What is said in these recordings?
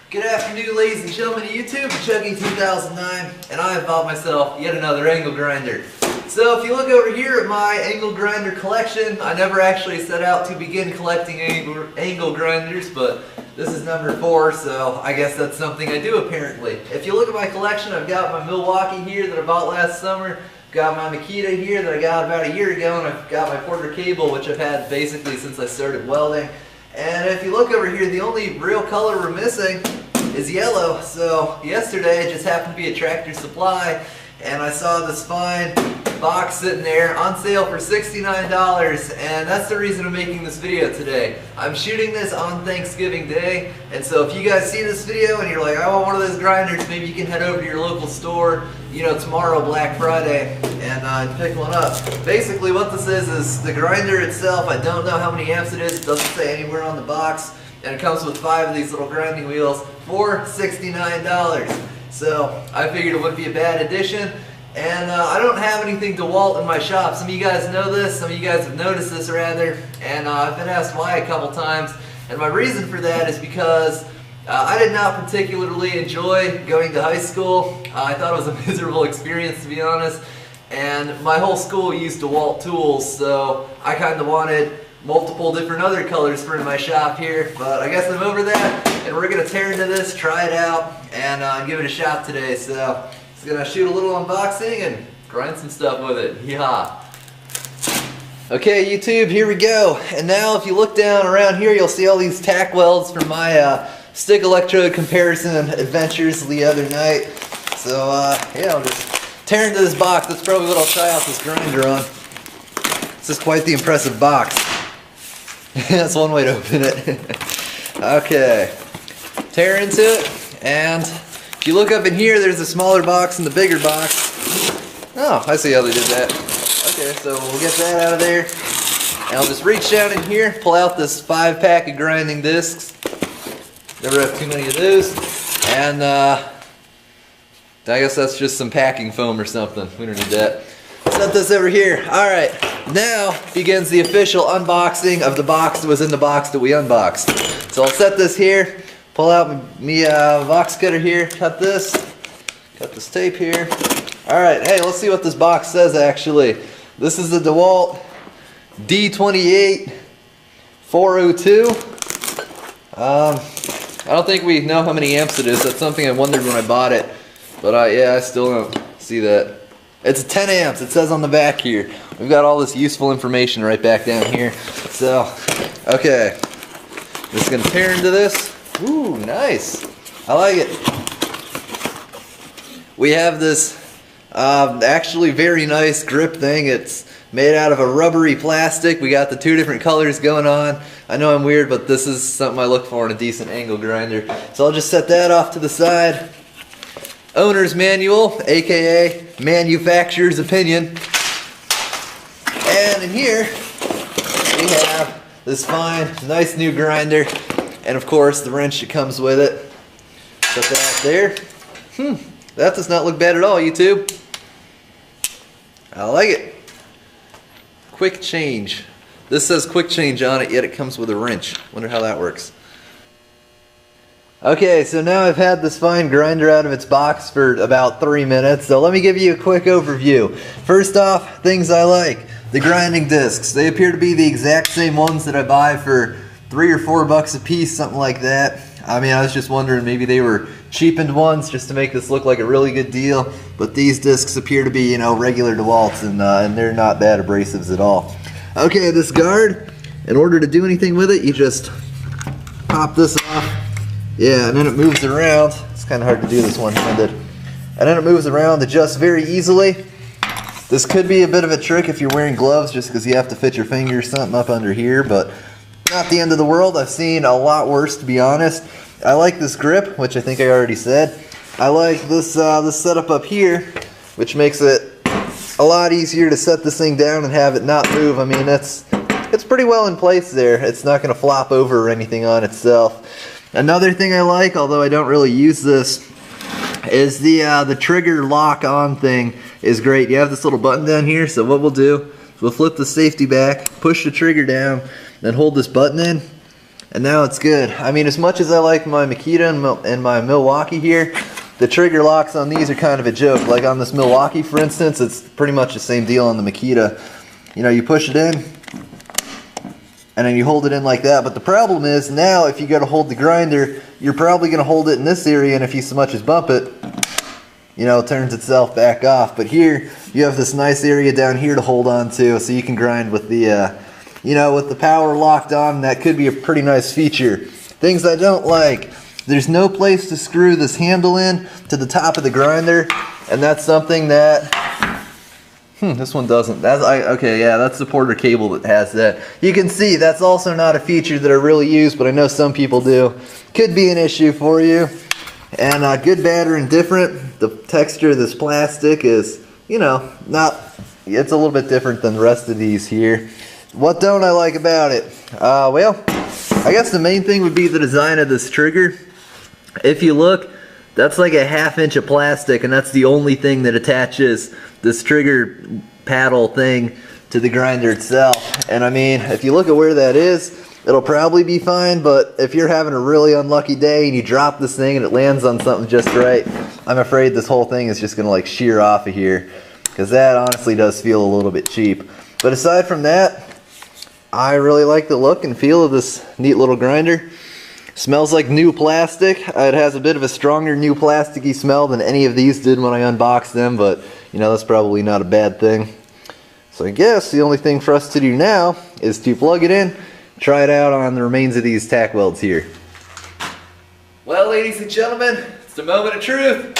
Good afternoon, ladies and gentlemen of YouTube. Chucky 2009, and I have bought myself yet another angle grinder. So if you look over here at my angle grinder collection, I never actually set out to begin collecting angle grinders, but this is number 4, so I guess that's something I do apparently. If you look at my collection, I've got my Milwaukee here that I bought last summer, got my Makita here that I got about a year ago, and I've got my Porter cable, which I've had basically since I started welding. And if you look over here, the only real color we're missing is yellow. So yesterday it just happened to be a Tractor Supply, and I saw this fine box sitting there on sale for $69, and that's the reason I'm making this video today. I'm shooting this on Thanksgiving Day, and so if you guys see this video and you're like, I want one of those grinders, maybe you can head over to your local store, you know, tomorrow, Black Friday, and pick one up. Basically what this is the grinder itself. I don't know how many amps it is, it doesn't say anywhere on the box, and it comes with 5 of these little grinding wheels for $69. So I figured it wouldn't be a bad addition. And I don't have anything Dewalt in my shop. Some of you guys know this, some of you guys have noticed this rather, and I've been asked why a couple times. And my reason for that is because I did not particularly enjoy going to high school. I thought it was a miserable experience, to be honest. And my whole school used Dewalt tools, so I kind of wanted multiple different other colors for in my shop here. But I guess I'm over that, and we're going to tear into this, try it out, and give it a shot today. So gonna shoot a little unboxing and grind some stuff with it. Yeehaw. Okay, YouTube, here we go. And now if you look down around here, you'll see all these tack welds from my stick electrode comparison adventures the other night. So yeah, I'll just tear into this box. That's probably what I'll try out this grinder on. This is quite the impressive box. That's one way to open it. Okay, tear into it, and if you look up in here, there's a smaller box and the bigger box. Oh, I see how they did that. Okay, so we'll get that out of there. And I'll just reach down in here, pull out this 5-pack of grinding discs. Never have too many of those. And I guess that's just some packing foam or something. We don't need that. Set this over here. Alright, now begins the official unboxing of the box that was in the box that we unboxed. So I'll set this here. Pull out me box cutter here, cut this tape here. Alright, hey, let's see what this box says actually. This is the Dewalt D28 402. I don't think we know how many amps it is. That's something I wondered when I bought it. But yeah, I still don't see that. It's 10 amps, it says on the back here. We've got all this useful information right back down here. So, okay. Just gonna tear into this. Ooh, nice. I like it. We have this actually very nice grip thing. It's made out of a rubbery plastic. We got the 2 different colors going on. I know I'm weird, but this is something I look for in a decent angle grinder. So I'll just set that off to the side. Owner's manual, aka manufacturer's opinion. And in here we have this fine, nice new grinder. And of course, the wrench that comes with it. Put that there. That does not look bad at all, YouTube. I like it. Quick change. This says quick change on it, yet it comes with a wrench. Wonder how that works. Okay, so now I've had this fine grinder out of its box for about 3 minutes, so let me give you a quick overview. First off, things I like. The grinding discs. They appear to be the exact same ones that I buy for $3 or $4 a piece, something like that. I mean, I was just wondering, maybe they were cheapened ones just to make this look like a really good deal. But these discs appear to be, you know, regular Dewalts, and they're not bad abrasives at all. Okay, this guard, in order to do anything with it, you just pop this off. Yeah, and then it moves around. It's kind of hard to do this one-handed. And then it moves around, adjusts very easily. This could be a bit of a trick if you're wearing gloves, just because you have to fit your finger or something up under here, but not the end of the world. I've seen a lot worse, to be honest. I like this grip, which I think I already said. I like this this setup up here, which makes it a lot easier to set this thing down and have it not move. I mean, it's pretty well in place there. It's not going to flop over or anything on itself. Another thing I like, although I don't really use this, is the trigger lock on thing is great. You have this little button down here, so what we'll do is we'll flip the safety back, push the trigger down, then hold this button in, and now it's good. I mean, as much as I like my Makita and my Milwaukee here, the trigger locks on these are kind of a joke. Like on this Milwaukee, for instance, it's pretty much the same deal on the Makita. You know, you push it in, and then you hold it in like that. But the problem is, now if you go to hold the grinder, you're probably going to hold it in this area, and if you so much as bump it, you know, it turns itself back off. But here, you have this nice area down here to hold on to, so you can grind with the, you know, with the power locked on. That could be a pretty nice feature. Things I don't like. There's no place to screw this handle in to the top of the grinder, and that's something that, this one doesn't. Okay, yeah, that's the Porter cable that has that. You can see that's also not a feature that I really use, but I know some people do. Could be an issue for you. And good, bad, or indifferent, the texture of this plastic is, you know, it's a little bit different than the rest of these here. What don't I like about it? Well, I guess the main thing would be the design of this trigger. If you look, that's like a 1/2 inch of plastic, and that's the only thing that attaches this trigger paddle thing to the grinder itself. And I mean, if you look at where that is, it'll probably be fine, but if you're having a really unlucky day and you drop this thing and it lands on something just right, I'm afraid this whole thing is just gonna like shear off of here, because that honestly does feel a little bit cheap. But aside from that, I really like the look and feel of this neat little grinder. Smells like new plastic. It has a bit of a stronger new plasticky smell than any of these did when I unboxed them, but you know, that's probably not a bad thing. So I guess the only thing for us to do now is to plug it in, try it out on the remains of these tack welds here. Well, ladies and gentlemen, it's the moment of truth.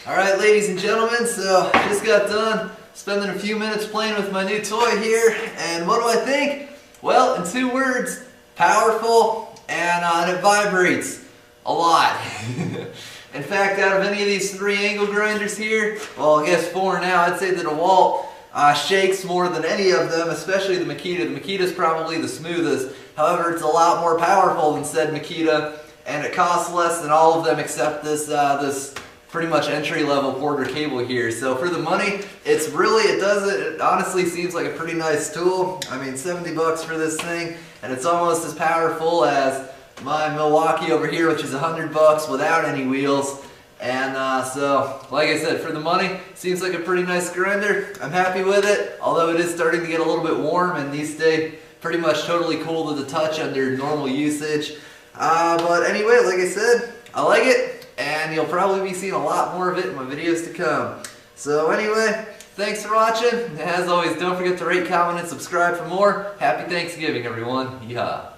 Alright, ladies and gentlemen, so I just got done spending a few minutes playing with my new toy here, and what do I think? Well, in 2 words, powerful, and it vibrates a lot. In fact, out of any of these 3 angle grinders here, well, I guess 4 now, I'd say the Dewalt shakes more than any of them, especially the Makita. The Makita's probably the smoothest. However, it's a lot more powerful than said Makita, and it costs less than all of them except this this pretty much entry-level Porter cable here. So for the money, it honestly seems like a pretty nice tool. I mean, 70 bucks for this thing, and it's almost as powerful as my Milwaukee over here, which is 100 bucks without any wheels. And so, like I said, for the money, seems like a pretty nice grinder. I'm happy with it, although it is starting to get a little bit warm, and these stay pretty much totally cool to the touch under normal usage. But anyway, like I said, I like it. And you'll probably be seeing a lot more of it in my videos to come. So anyway, thanks for watching. As always, don't forget to rate, comment, and subscribe for more. Happy Thanksgiving, everyone. Yeehaw.